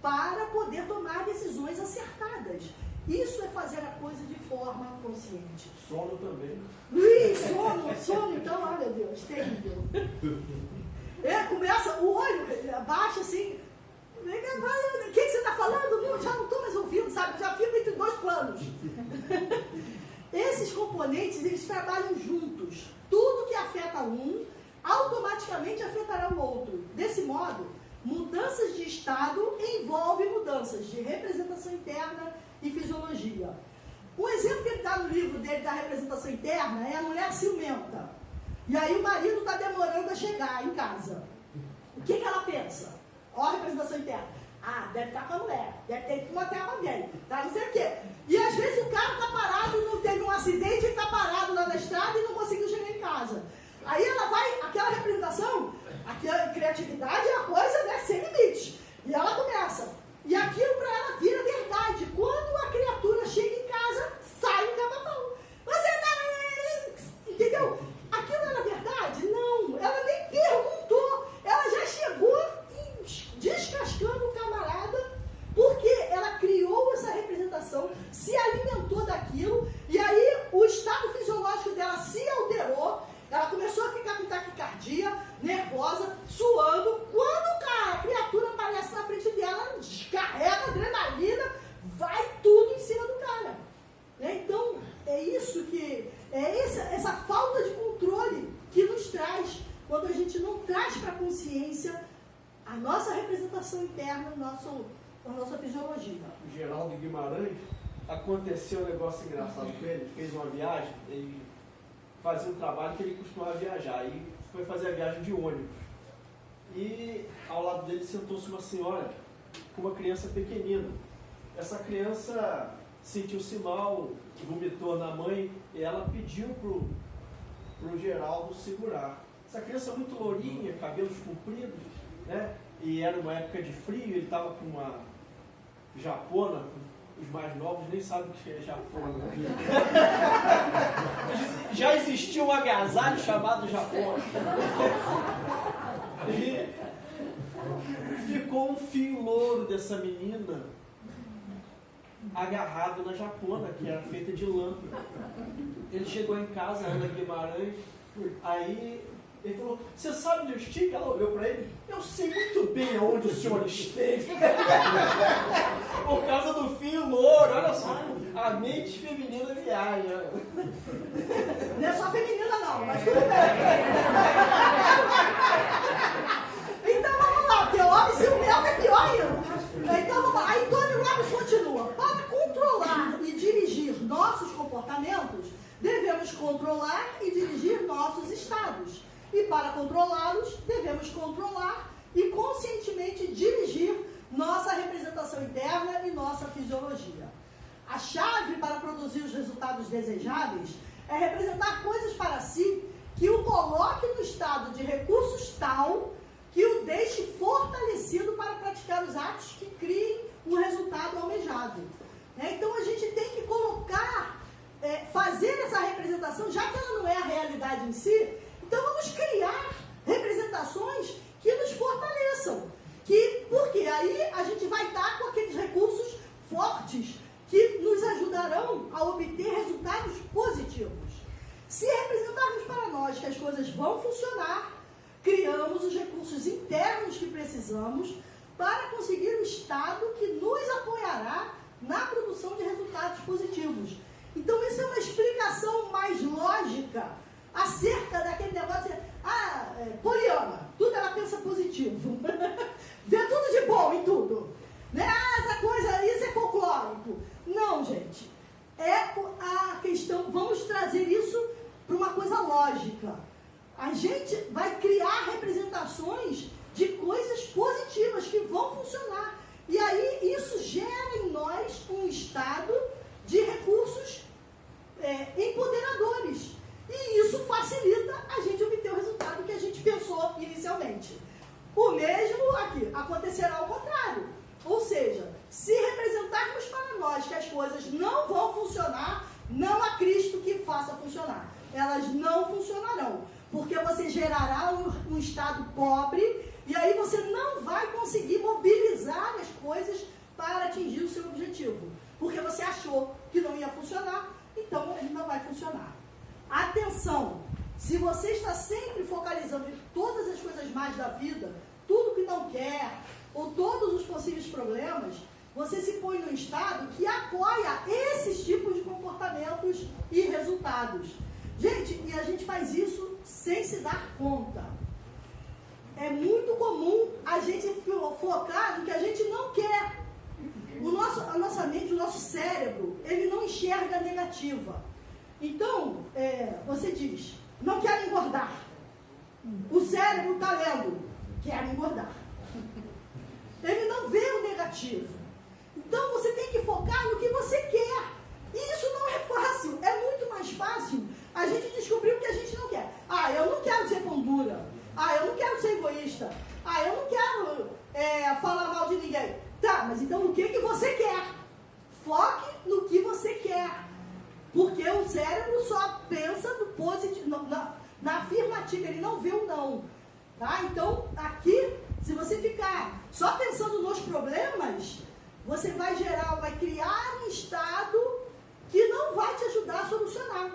para poder tomar decisões acertadas. Isso é fazer a coisa de forma consciente. Sono também. Sono, então, ai meu Deus, terrível. Começa, o olho abaixa assim, o que você está falando? Já não estou mais ouvindo, sabe? Já fico entre dois planos. Esses componentes, eles trabalham juntos. Tudo que afeta um, automaticamente afetará o outro. Desse modo, mudanças de estado envolvem mudanças de representação interna e fisiologia. Um exemplo que ele dá no livro dele da representação interna é a mulher ciumenta. E aí o marido está demorando a chegar em casa. O que ela pensa? Ó a representação interna. Deve estar com a mulher, deve ter que manter com alguém, tá? Não sei o quê. E às vezes o cara está parado, não teve um acidente, ele está parado lá na estrada e não conseguiu chegar em casa. Aí ela vai, aquela representação, aquela criatividade é uma coisa, né, sem A nossa representação interna, a nossa fisiologia. O Geraldo Guimarães, aconteceu um negócio engraçado com ele, fez uma viagem, ele fazia um trabalho que ele costumava viajar, e foi fazer a viagem de ônibus. E ao lado dele sentou-se uma senhora com uma criança pequenina. Essa criança sentiu-se mal, vomitou na mãe, e ela pediu pro Geraldo segurar. Essa criança muito lourinha, cabelos compridos, né? E era uma época de frio, ele estava com uma japona, os mais novos nem sabem o que é japona. Já existia um agasalho chamado japona. E ficou um fio louro dessa menina agarrado na japona, que era feita de lã. Ele chegou em casa, Ana Guimarães, aí ele falou, você sabe onde eu estive? Ela olhou para ele, eu sei muito bem aonde o senhor esteve. Por causa do fio louro, olha só, a mente feminina viaja. Não é só feminina não, mas tudo bem. Então vamos lá, porque homem ciumento é pior ainda. Então vamos lá, aí Tony Robbins continua. Para controlar e dirigir nossos comportamentos, devemos controlar e dirigir nossos estados. E para controlá-los, devemos controlar e conscientemente dirigir nossa representação interna e nossa fisiologia. A chave para produzir os resultados desejáveis é representar coisas para si que o coloque no estado de recursos tal que o deixe fortalecido para praticar os atos que criem o resultado almejado. Então a gente tem que colocar, fazer essa representação, já que ela não é a realidade em si. Então vamos criar representações que nos fortaleçam. Porque aí a gente vai estar com aqueles recursos fortes que nos ajudarão a obter resultados positivos. Se representarmos para nós que as coisas vão funcionar, criamos os recursos internos que precisamos para conseguir um estado que nos apoiará na produção de resultados positivos. Então isso é uma explicação mais lógica acerca daquele negócio de, Poliana, tudo ela pensa positivo, vê tudo de bom em tudo, né? Essa coisa, isso é folclórico. Não, gente, é a questão, vamos trazer isso para uma coisa lógica. A gente vai criar representações de coisas positivas que vão funcionar, e aí isso gera em nós um estado de recursos empoderadores. E isso facilita a gente obter o resultado que a gente pensou inicialmente. O mesmo aqui, acontecerá ao contrário. Ou seja, se representarmos para nós que as coisas não vão funcionar, não há Cristo que faça funcionar. Elas não funcionarão, porque você gerará um estado pobre, e aí você não vai conseguir mobilizar as coisas para atingir o seu objetivo. Porque você achou que não ia funcionar, então ele não vai funcionar. Atenção, se você está sempre focalizando em todas as coisas mais da vida, tudo que não quer, ou todos os possíveis problemas, você se põe num estado que apoia esses tipos de comportamentos e resultados. Gente, e a gente faz isso sem se dar conta. É muito comum a gente focar no que a gente não quer. A nossa mente, o nosso cérebro, ele não enxerga a negativa. Então, você diz, não quero engordar. O cérebro está lendo, quero engordar. Ele não vê o negativo. Então, você tem que focar no que você quer. E isso não é fácil. É muito mais fácil a gente descobrir o que a gente não quer. Eu não quero ser pão dura. Eu não quero ser egoísta. Eu não quero falar mal de ninguém. Tá, mas então o que você quer? Foque no que você quer. Porque o cérebro só pensa no positivo, na afirmativa, ele não vê o não. Tá? Então, aqui, se você ficar só pensando nos problemas, você vai criar um estado que não vai te ajudar a solucionar.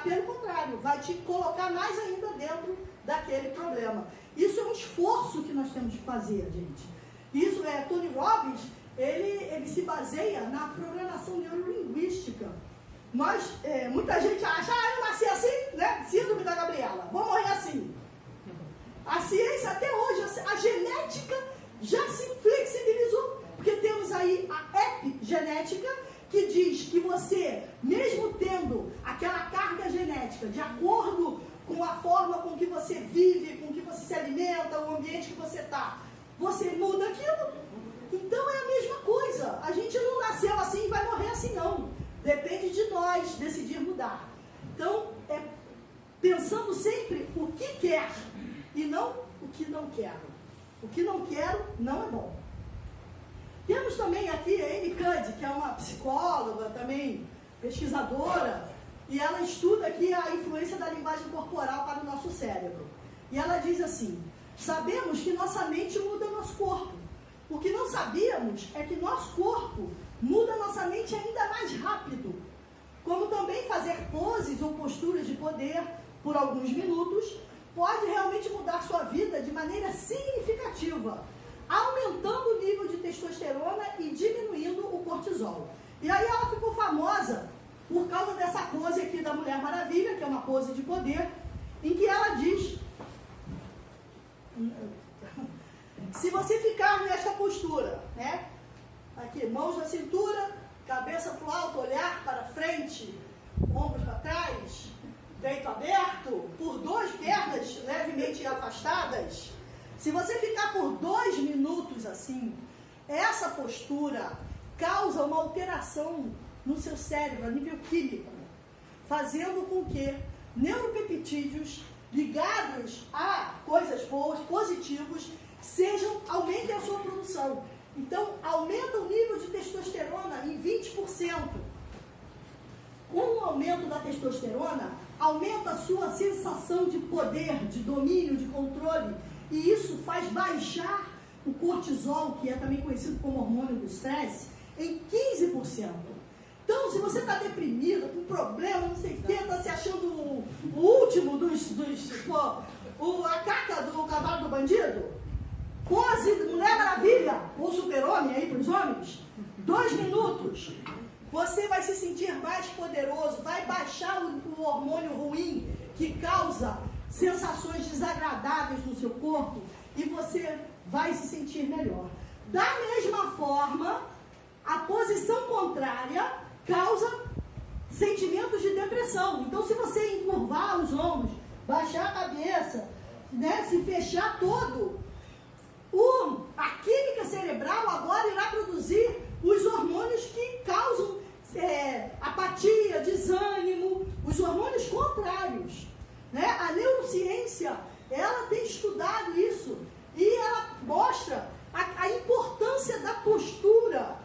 Pelo contrário, vai te colocar mais ainda dentro daquele problema. Isso é um esforço que nós temos que fazer, gente. Isso Tony Robbins, ele se baseia na programação neurolinguística. Muita gente acha, eu nasci assim, né? Síndrome da Gabriela, vou morrer assim. A ciência até hoje, a genética já se flexibilizou, porque temos aí a epigenética, que diz que você, mesmo tendo aquela carga genética de acordo com a forma com que você vive, com que você se alimenta, o ambiente que você está, você muda aquilo. Então é a mesma coisa. A gente não nasceu assim e vai morrer assim, não. Depende de nós decidir mudar. Então, pensando sempre o que quer e não o que não quero. O que não quero não é bom. Temos também aqui a Amy Cuddy, que é uma psicóloga, também pesquisadora, e ela estuda aqui a influência da linguagem corporal para o nosso cérebro. E ela diz assim: sabemos que nossa mente muda nosso corpo. O que não sabíamos é que nosso corpo muda nossa mente ainda mais rápido. Como também fazer poses ou posturas de poder por alguns minutos pode realmente mudar sua vida de maneira significativa, aumentando o nível de testosterona e diminuindo o cortisol. E aí ela ficou famosa por causa dessa pose aqui da Mulher Maravilha, que é uma pose de poder, em que ela diz: se você ficar nesta postura, né? Aqui, mãos na cintura, cabeça para o alto, olhar para frente, ombros para trás, peito aberto, por 2 pernas levemente afastadas. Se você ficar por 2 minutos assim, essa postura causa uma alteração no seu cérebro a nível químico, fazendo com que neuropeptídeos ligados a coisas boas, positivos, aumentem a sua produção. Então, aumenta o nível de testosterona em 20%. Com o aumento da testosterona, aumenta a sua sensação de poder, de domínio, de controle, e isso faz baixar o cortisol, que é também conhecido como hormônio do estresse, em 15%. Então, se você está deprimido, com problema, não sei o que, está se achando o último a caca do cavalo do bandido, pose Mulher Maravilha, ou Super-Homem aí para os homens, 2 minutos, você vai se sentir mais poderoso, vai baixar o hormônio ruim que causa sensações desagradáveis no seu corpo e você vai se sentir melhor. Da mesma forma, a posição contrária causa sentimentos de depressão. Então, se você encurvar os ombros, baixar a cabeça, né, se fechar todo, a química cerebral agora irá produzir os hormônios que causam apatia, desânimo, os hormônios contrários. Né? A neurociência, ela tem estudado isso e ela mostra a importância da postura.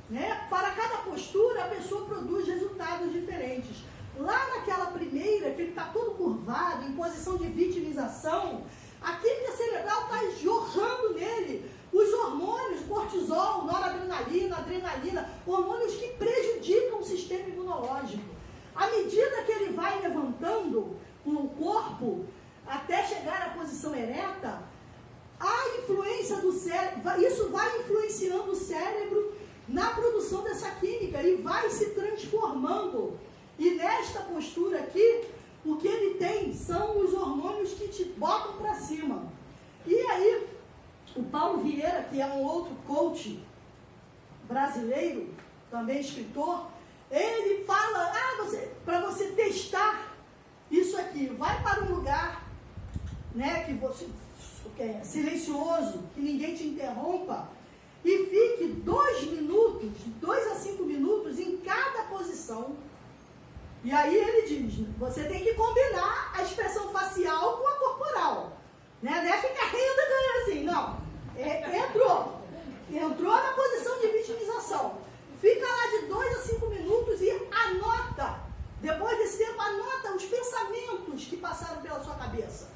Né? Para cada postura, a pessoa produz resultados diferentes. Lá naquela primeira, que ele está todo curvado, em posição de vitimização, a química cerebral está jorrando nele os hormônios, cortisol, noradrenalina, adrenalina, hormônios que prejudicam o sistema imunológico. À medida que ele vai levantando o corpo até chegar à posição ereta, a influência do cérebro, isso vai influenciando o cérebro na produção dessa química e vai se transformando. E nesta postura aqui, o que ele tem são os hormônios que te botam para cima. E aí, o Paulo Vieira, que é um outro coach brasileiro, também escritor, ele fala, para você testar isso aqui, vai para um lugar, né, que você silencioso, que ninguém te interrompa, e fique 2 minutos, 2 a 5 minutos em cada posição. E aí ele diz, você tem que combinar a expressão facial com a corporal. Né? Não é ficar rindo assim, não. Entrou na posição de vitimização. Fica lá de 2 a 5 minutos e anota. Depois desse tempo, anota os pensamentos que passaram pela sua cabeça.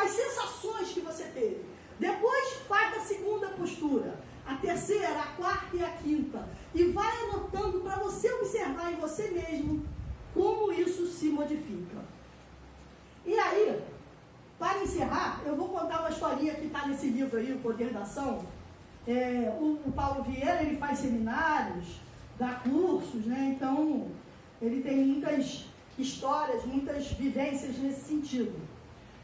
As sensações que você teve. Depois faz a segunda postura. A terceira, a quarta e a quinta. E vai anotando para você observar em você mesmo como isso se modifica. E aí, para encerrar, eu vou contar uma historinha que está nesse livro aí, O Poder da Ação. O Paulo Vieira, ele faz seminários, dá cursos, né? Então, ele tem muitas histórias, muitas vivências nesse sentido.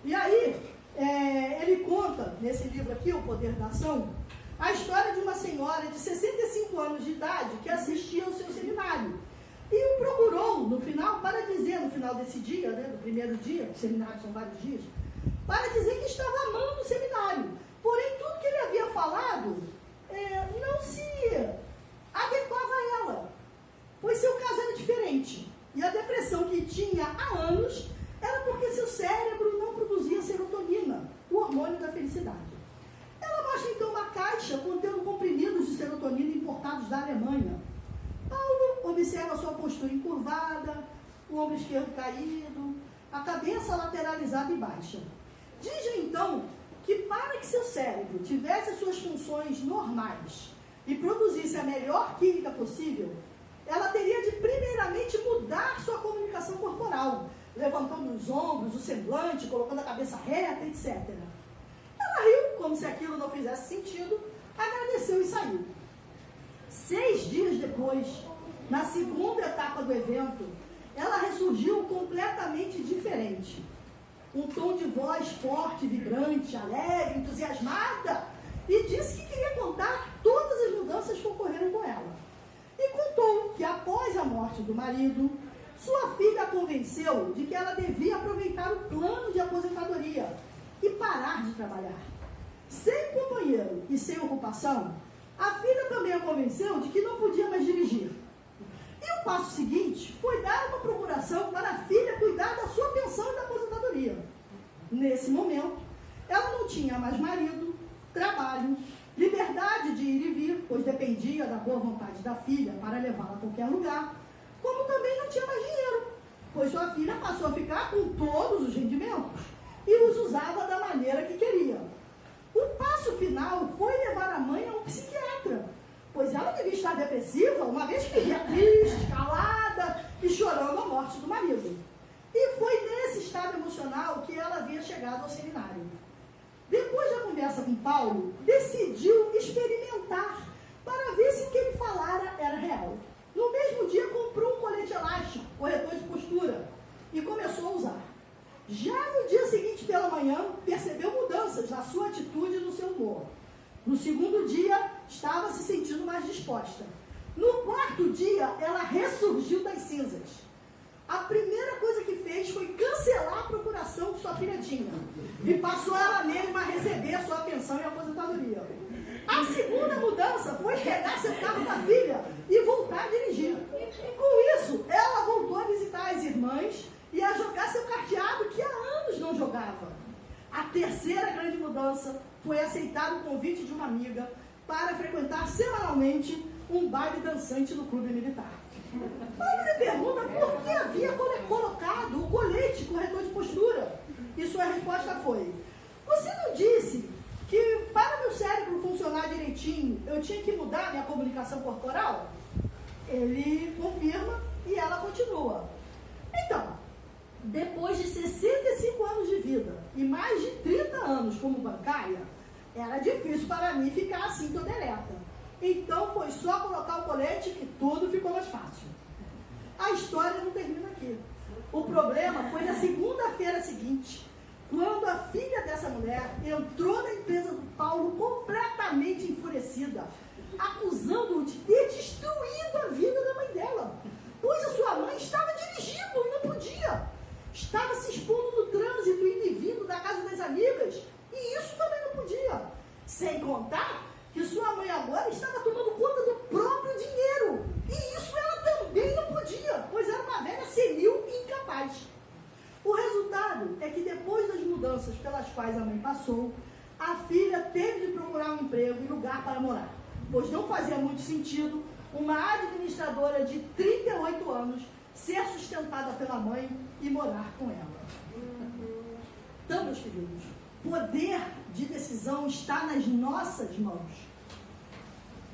E aí, ele conta, nesse livro aqui, O Poder da Ação, a história de uma senhora de 65 anos de idade que assistia ao seu seminário. E o procurou no final, para dizer, no final desse dia, né, do primeiro dia, o seminário são vários dias, para dizer que estava amando o seminário. Porém, tudo que ele havia falado não se adequava a ela, pois seu caso era diferente. E a depressão que tinha há anos era porque seu cérebro não produzia serotonina, o hormônio da felicidade. Ela mostra então uma caixa contendo comprimidos de serotonina importados da Alemanha. Paulo observa sua postura encurvada, o ombro esquerdo caído, a cabeça lateralizada e baixa. Diz então que para que seu cérebro tivesse suas funções normais e produzisse a melhor química possível, ela teria de primeiramente mudar sua comunicação corporal, levantando os ombros, o semblante, colocando a cabeça reta, etc. Ela riu, como se aquilo não fizesse sentido, agradeceu e saiu. 6 dias depois, na segunda etapa do evento, ela ressurgiu completamente diferente. Um tom de voz forte, vibrante, alegre, entusiasmada, e disse que queria contar todas as mudanças que ocorreram com ela. E contou que após a morte do marido, sua filha a convenceu de que ela devia aproveitar o plano de aposentadoria e parar de trabalhar. Sem companheiro e sem ocupação, a filha também a convenceu de que não podia mais dirigir. E o passo seguinte foi dar uma procuração para a filha cuidar da sua pensão e da aposentadoria. Nesse momento, ela não tinha mais marido, trabalho, liberdade de ir e vir, pois dependia da boa vontade da filha para levá-la a qualquer lugar, como também não tinha mais dinheiro, pois sua filha passou a ficar com todos os rendimentos e os usava da maneira que queria. O passo final foi levar a mãe a um psiquiatra, pois ela devia estar depressiva, uma vez que vivia triste, calada e chorando a morte do marido. E foi nesse estado emocional que ela havia chegado ao seminário. Depois da conversa com Paulo, decidiu experimentar para ver se o que ele falara era real. No mesmo dia comprou um colete elástico, corretor de postura, e começou a usar. Já no dia seguinte pela manhã, percebeu mudanças na sua atitude e no seu humor. No segundo dia, estava se sentindo mais disposta. No quarto dia, ela ressurgiu das cinzas. A primeira coisa que fez foi cancelar a procuração que sua filha tinha e passou ela mesma a receber a sua pensão e aposentadoria. A segunda mudança foi pegar seu carro da filha e voltar a dirigir. E com isso, ela voltou a visitar as irmãs e a jogar seu carteado que há anos não jogava. A terceira grande mudança foi aceitar o convite de uma amiga para frequentar semanalmente um baile dançante no clube militar. Paulo lhe pergunta por que havia colocado o colete corretor de postura. E sua resposta foi: você não disse que para meu cérebro funcionar direitinho, eu tinha que mudar minha comunicação corporal? Ele confirma e ela continua. Então, depois de 65 anos de vida e mais de 30 anos como bancária, era difícil para mim ficar assim toda ereta. Então foi só colocar o colete que tudo ficou mais fácil. A história não termina aqui. O problema foi na segunda-feira seguinte, quando a filha dessa mulher entrou na empresa do Paulo completamente enfurecida, acusando-o de ter destruído a vida da mãe dela, pois a sua mãe estava dirigindo e não podia. Estava se expondo no trânsito, indo e vindo da casa das amigas, e isso também não podia. Sem contar que sua mãe agora estava tomando conta do próprio dinheiro, e isso ela também não podia, pois era uma velha senil e incapaz. O resultado é que depois das mudanças pelas quais a mãe passou, a filha teve de procurar um emprego e lugar para morar, pois não fazia muito sentido uma administradora de 38 anos ser sustentada pela mãe e morar com ela. Então, meus queridos, poder de decisão está nas nossas mãos.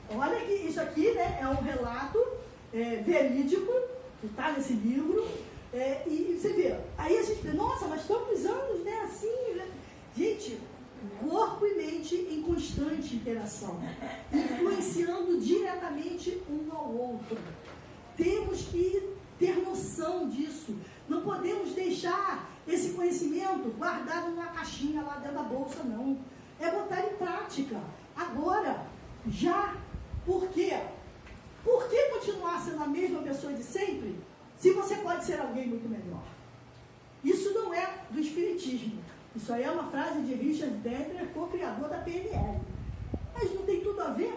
Olha que isso aqui, né, é um relato verídico que está nesse livro. E você vê, aí a gente vê, nossa, mas tantos anos, né, assim, né? Gente, corpo e mente em constante interação, influenciando diretamente um ao outro. Temos que ter noção disso. Não podemos deixar esse conhecimento guardado numa caixinha lá dentro da bolsa, não. É botar em prática. Agora, já. Por quê? Por que continuar sendo a mesma pessoa de sempre, se você pode ser alguém muito melhor? Isso não é do Espiritismo. Isso aí é uma frase de Richard Dentler, co-criador da PNL. Mas não tem tudo a ver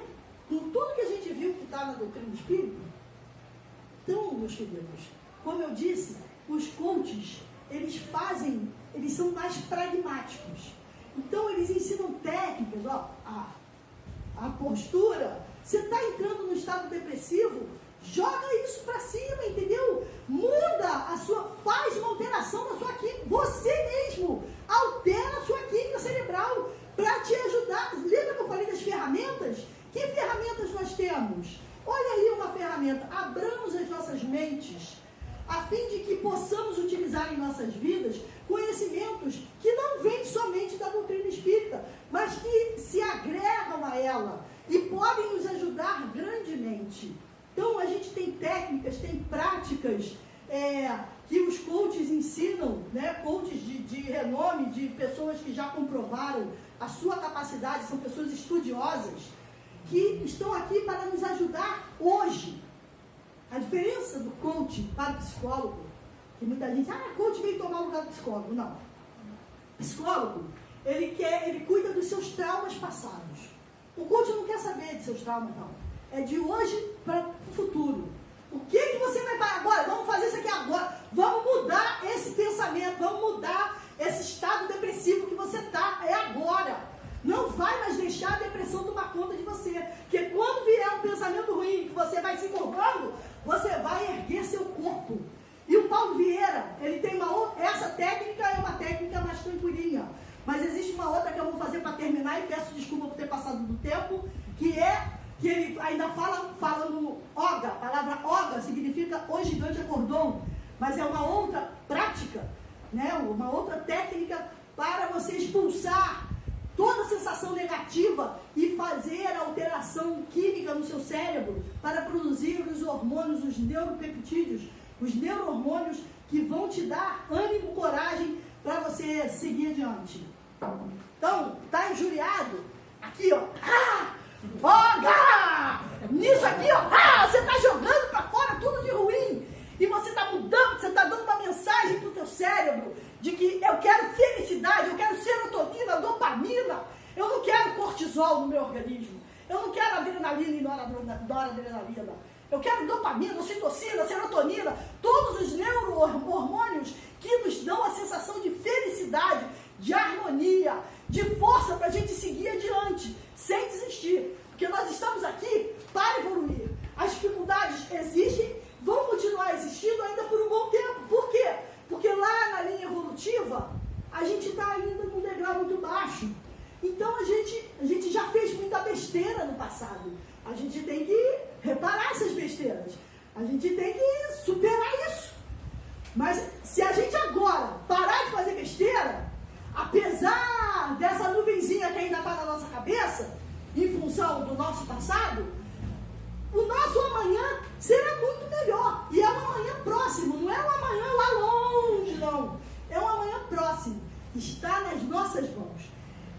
com tudo que a gente viu que está na doutrina espírita? Então, meus queridos, como eu disse, os coaches, eles são mais pragmáticos. Então, eles ensinam técnicas, a postura. Você está entrando no estado depressivo, joga isso para cima, entendeu? Faz uma alteração na sua química, você mesmo altera a sua química cerebral para te ajudar. Lembra que eu falei das ferramentas? Que ferramentas nós temos? Olha aí uma ferramenta, abramos as nossas mentes, a fim de que possamos utilizar em nossas vidas conhecimentos que não vêm somente da doutrina espírita, mas que se agregam a ela e podem nos ajudar grandemente. Então, a gente tem técnicas, tem práticas que os coaches ensinam, né? Coaches de renome, de pessoas que já comprovaram a sua capacidade, são pessoas estudiosas, que estão aqui para nos ajudar hoje. A diferença do coach para o psicólogo, que muita gente, coach veio tomar o lugar do psicólogo. Não. Psicólogo, ele cuida dos seus traumas passados. O coach não quer saber de seus traumas, não. É de hoje para o futuro. O que você vai fazer agora? Vamos fazer isso aqui agora. Vamos mudar esse pensamento, vamos mudar esse estado depressivo que você está. É agora. Não vai mais deixar a depressão tomar conta de você. Porque quando vier um pensamento ruim, que você vai se curvando, você vai erguer seu corpo. E o Paulo Vieira, ele tem uma outra. Essa técnica é uma técnica mais tranquilinha. Mas existe uma outra que eu vou fazer para terminar, e peço desculpa por ter passado do tempo, que ele ainda falando oga. A palavra oga significa o gigante acordou. Mas é uma outra prática, né? Uma outra técnica para você expulsar toda sensação negativa e fazer a alteração química no seu cérebro para produzir os hormônios, os neuropeptídeos, os neurohormônios que vão te dar ânimo, coragem para você seguir adiante. Então, tá injuriado? Aqui, ó. Oga! Nisso aqui, ó. Você tá jogando para fora tudo de ruim. E você tá mudando, você tá dando uma mensagem pro teu cérebro de que eu quero felicidade, eu quero serotonina, dopamina, eu não quero cortisol no meu organismo, eu não quero adrenalina e noradrenalina, eu quero dopamina, ocitocina, serotonina, todos os neurohormônios que nos dão a sensação de felicidade, de harmonia, de força para a gente seguir adiante, sem desistir, porque nós estamos aqui para evoluir. As dificuldades existem, vão continuar existindo ainda por um bom tempo. Por quê? Porque lá na linha evolutiva, a gente está ainda num degrau muito baixo. Então a gente já fez muita besteira no passado. A gente tem que reparar essas besteiras. A gente tem que superar isso. Mas se a gente agora parar de fazer besteira, apesar dessa nuvenzinha que ainda está na nossa cabeça, em função do nosso passado, o nosso amanhã será muito melhor. E é um amanhã próximo, não é um amanhã lá longe, não. É um amanhã próximo. Está nas nossas mãos.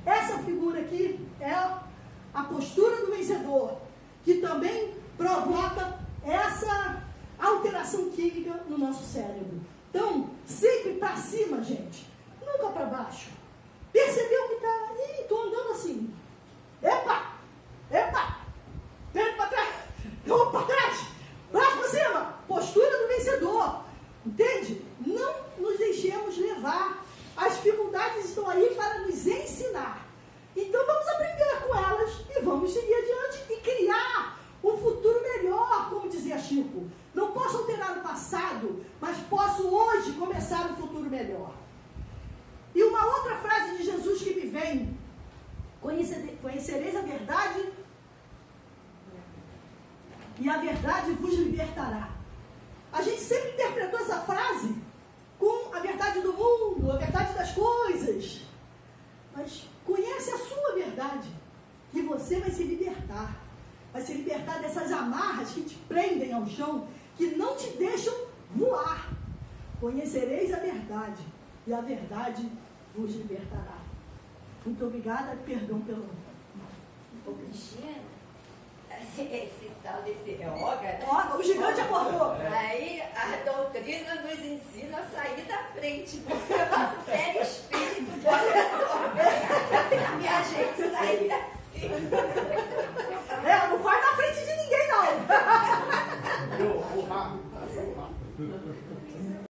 Essa figura aqui é a postura do vencedor, que também provoca essa alteração química no nosso cérebro. Então, sempre para cima, gente. Nunca para baixo. Percebeu que está... Ih, estou andando assim. Epa! Pé para trás. Vamos para trás. Braço para cima. Postura do vencedor. Entende? Não nos deixemos levar. As dificuldades estão aí para nos ensinar. Então vamos aprender com elas e vamos seguir adiante e criar um futuro melhor, como dizia Chico. Não posso alterar o passado, mas posso hoje começar um futuro melhor. E uma outra frase de Jesus que me vem: conhecereis a verdade e a verdade vos libertará. A gente sempre interpretou essa frase com a verdade do mundo, a verdade das coisas. Mas conhece a sua verdade, que você vai se libertar. Vai se libertar dessas amarras que te prendem ao chão, que não te deixam voar. Conhecereis a verdade e a verdade vos libertará. Muito obrigada, perdão pelo... Ô, Cristina, esse tal desse yoga, né? Ó, o gigante acordou. Aí a doutrina nos ensina a sair da frente, porque o nosso perispírito pode resolver e a gente sair assim. Não faz na frente de ninguém, não. Eu, o rápido.